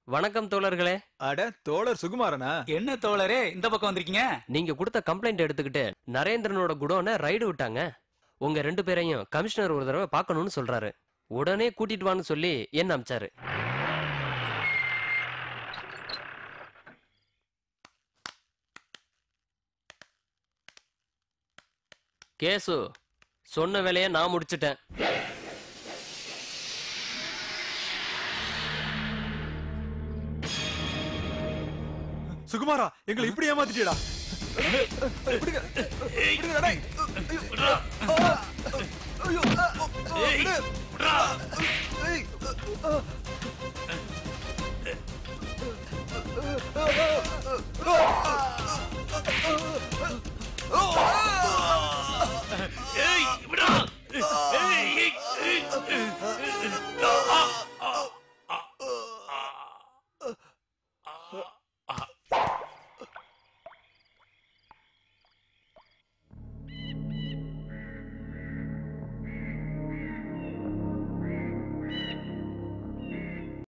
வணக்கம் தோழர்களே. அட தோழர் சுகுமாரனா? என்ன தோழரே இந்த பக்கம் வந்திருக்கீங்க? நீங்க கொடுத்த கம்ப்ளைண்ட் எடுத்துக்கிட்டு நரேந்திரனோட குடோனை ரைடு விட்டாங்க. உங்க 2 பேரையும் கமிஷனர் ஒரு தடவை பார்க்கணும்னு சொல்றாரு. உடனே கூட்டிட்டு வான்னு சொல்லி என்ன அமிச்சாரு. கேசு, சொன்ன வேலையை நான் முடிச்சிட்டேன். சுகுமாரா, எங்களை இப்படி ஏமாத்திட்டீடா.